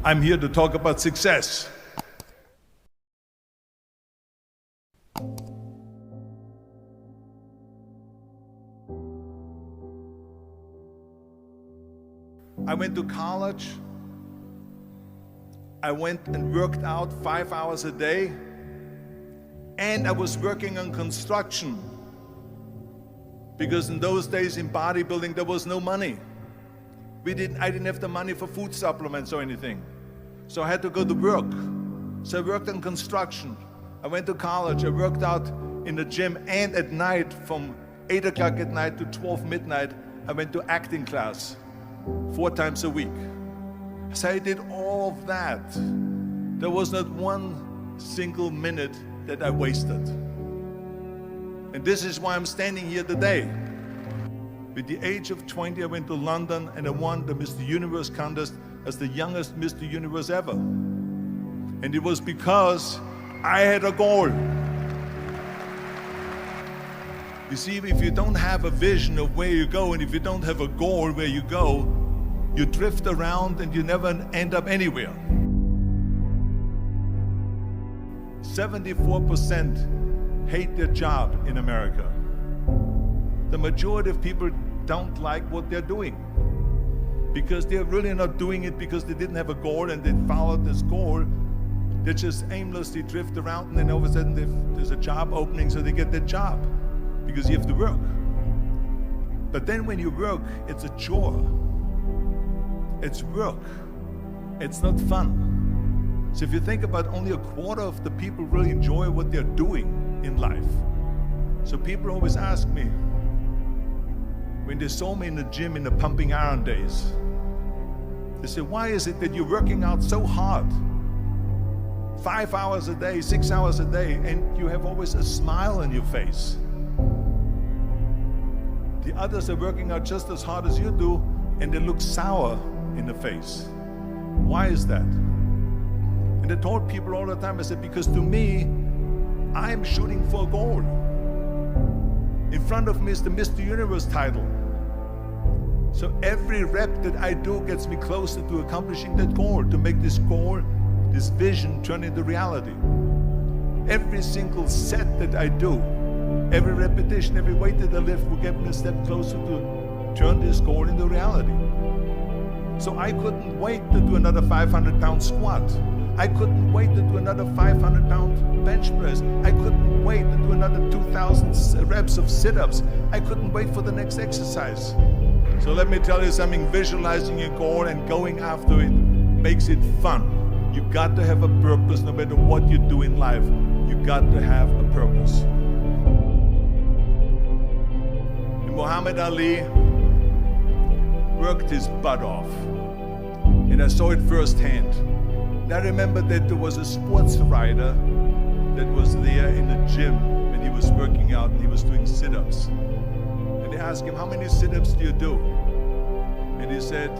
I'm here to talk about success. I went to college. I went and worked out 5 hours a day, and I was working on construction, because in those days in bodybuilding there was no money. I didn't have the money for food supplements or anything, so I had to go to work. So I worked on construction. I went to college. I worked out in the gym, and at night from 8 o'clock at night to 12 midnight I went to acting class 4 times a week. So I did all of that. There was not one single minute that I wasted. And this is why I'm standing here today. With the age of 20, I went to London and I won the Mr. Universe contest as the youngest Mr. Universe ever. And it was because I had a goal. You see, if you don't have a vision of where you go, and if you don't have a goal where you go, you drift around and you never end up anywhere. 74% hate their job in America. The majority of people don't like what they're doing because they're really not doing it because they didn't have a goal and they followed this goal. They just aimlessly drift around, and then all of a sudden there's a job opening, so they get that job because you have to work. But then when you work, it's a chore. It's work. It's not fun. So if you think about, only a quarter of the people really enjoy what they're doing in life. So people always ask me, when they saw me in the gym in the pumping iron days, they say, why is it that you're working out so hard? 5 hours a day, 6 hours a day, and you have always a smile on your face. The others are working out just as hard as you do, and they look sour in the face. Why is that? And I told people all the time, I said, because to me, I'm shooting for a goal. In front of me is the Mr. Universe title. So every rep that I do gets me closer to accomplishing that goal, to make this goal, this vision, turn into reality. Every single set that I do, every repetition, every weight that I lift will get me a step closer to turn this goal into reality. So I couldn't wait to do another 500-pound squat. I couldn't wait to do another 500-pound bench press. I couldn't wait to do another 2,000 reps of sit-ups. I couldn't wait for the next exercise. So let me tell you something, visualizing your goal and going after it makes it fun. You got to have a purpose no matter what you do in life. You got to have a purpose. And Muhammad Ali worked his butt off, and I saw it firsthand. And I remember that there was a sports writer that was there in the gym when he was working out and he was doing sit-ups. And they asked him, how many sit-ups do you do? And he said,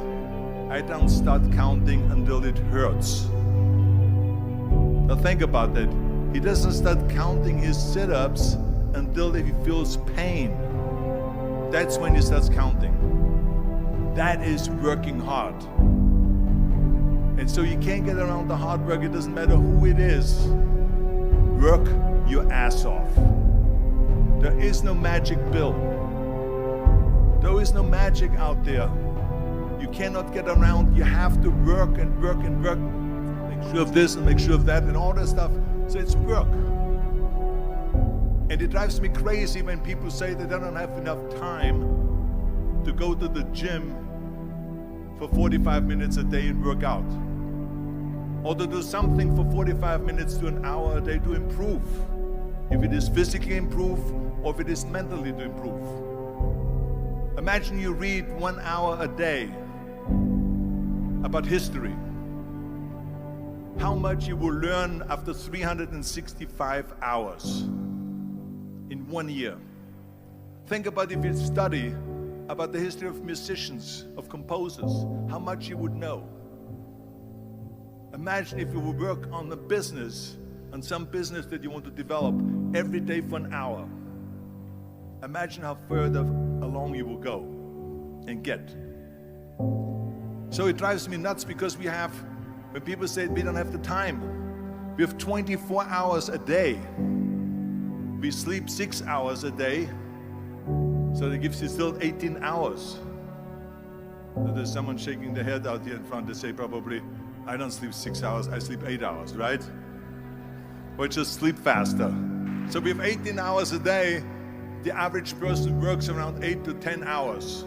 I don't start counting until it hurts. Now think about that. He doesn't start counting his sit-ups until he feels pain. That's when he starts counting. That is working hard. And so you can't get around the hard work. It doesn't matter who it is. Work your ass off. There is no magic pill. There is no magic out there. You cannot get around. You have to work and work and work. Make sure of this and make sure of that and all that stuff. So it's work. And it drives me crazy when people say that they don't have enough time to go to the gym for 45 minutes a day and work out. Or to do something for 45 minutes to an hour a day to improve. If it is physically improve or if it is mentally to improve. Imagine you read 1 hour a day about history. How much you will learn after 365 hours in 1 year. Think about if you study about the history of musicians, of composers, how much you would know. Imagine if you would work on a business, on some business that you want to develop every day for an hour. Imagine how further along you will go and get. So it drives me nuts because we have When people say we don't have the time, we have 24 hours a day. We sleep 6 hours a day, so that gives you still 18 hours. So there's someone shaking their head out here in front. They say probably, I don't sleep 6 hours, I sleep 8 hours, right? Or just sleep faster. So we have 18 hours a day. The average person works around 8 to 10 hours.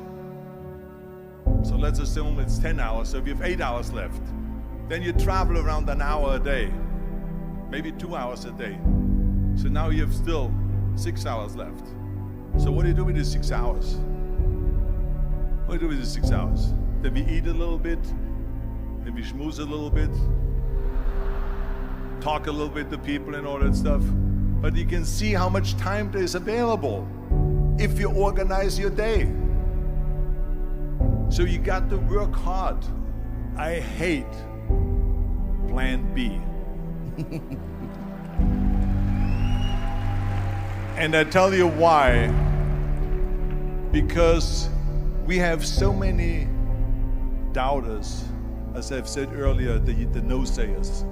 So let's assume it's 10 hours, so we have 8 hours left. Then you travel around an hour a day, maybe 2 hours a day. So now you have still 6 hours left. So what do you do with these 6 hours? What do you do with these 6 hours? Then we eat a little bit, then we schmooze a little bit, talk a little bit to people and all that stuff. But you can see how much time there is available if you organize your day. So you got to work hard. I hate plan B. And I tell you why. Because we have so many doubters, as I've said earlier, the no-sayers.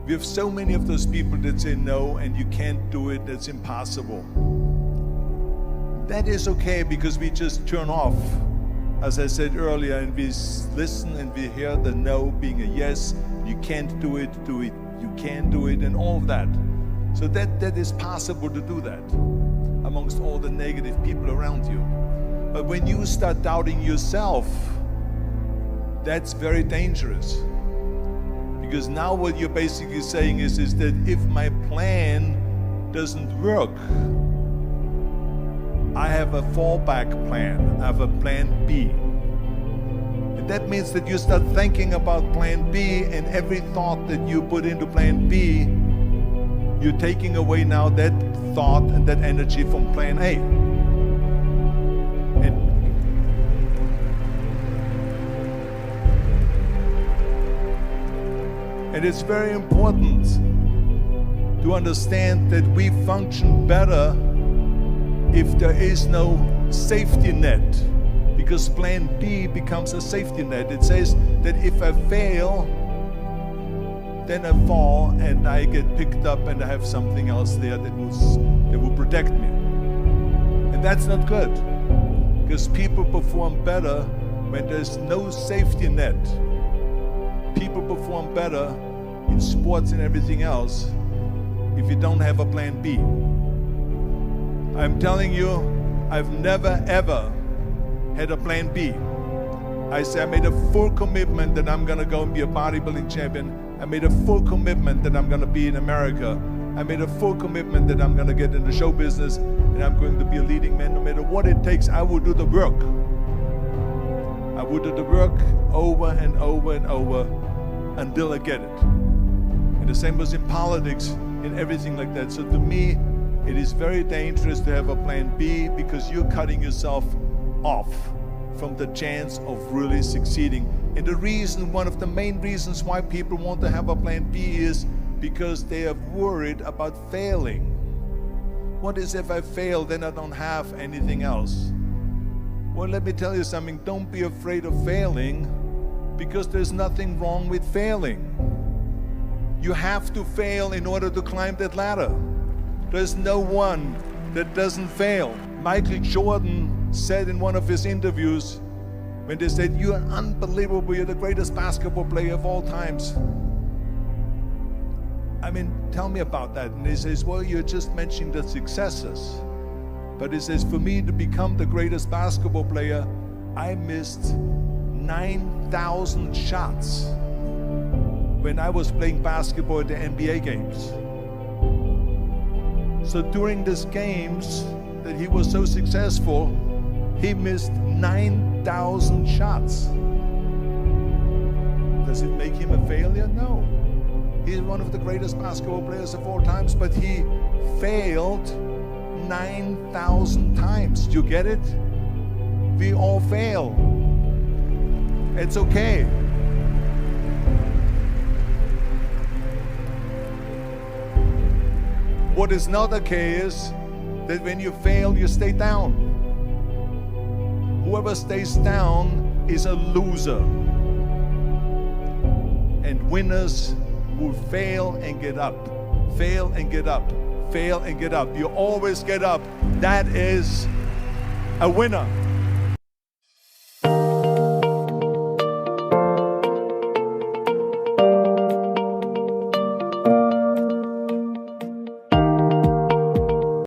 We have so many of those people that say no and you can't do it, that's impossible. That is okay because we just turn off, as I said earlier, and we listen and we hear the no being a yes. You can't do it, you can do it, and all of that. So that is possible to do that amongst all the negative people around you. But when you start doubting yourself, that's very dangerous. Because now what you're basically saying is that if my plan doesn't work, I have a fallback plan, I have a plan B. And that means that you start thinking about plan B, and every thought that you put into plan B, you're taking away now that thought and that energy from plan A. And it's very important to understand that we function better if there is no safety net, because plan B becomes a safety net. It says that if I fail, then I fall and I get picked up and I have something else there that will protect me. And that's not good, because people perform better when there's no safety net. People perform better in sports and everything else if you don't have a plan B. I'm telling you, I've never ever had a plan B. I made a full commitment that I'm gonna go and be a bodybuilding champion. I made a full commitment that I'm gonna be in America. I made a full commitment that I'm gonna get in the show business and I'm going to be a leading man. No matter what it takes, I will do the work. I will do the work over and over and over until I get it. And the same was in politics, in everything like that. So to me, it is very dangerous to have a plan B, because you're cutting yourself off from the chance of really succeeding. And the reason, one of the main reasons why people want to have a plan B is because they are worried about failing. What is if I fail, then I don't have anything else? Well, let me tell you something, don't be afraid of failing, because there's nothing wrong with failing. You have to fail in order to climb that ladder. There's no one that doesn't fail. Michael Jordan said in one of his interviews, when they said, "You're unbelievable, you're the greatest basketball player of all times." I mean, tell me about that. And he says, well, you're just mentioning the successes. But he says, for me to become the greatest basketball player, I missed 9,000 shots when I was playing basketball at the NBA games. So during these games that he was so successful, he missed 9,000 shots. Does it make him a failure? No. He's one of the greatest basketball players of all times, but he failed 9,000 times. Do you get it? We all fail. It's okay. What is not okay is that when you fail, you stay down. Whoever stays down is a loser. And winners will fail and get up, fail and get up, fail and get up. You always get up. That is a winner.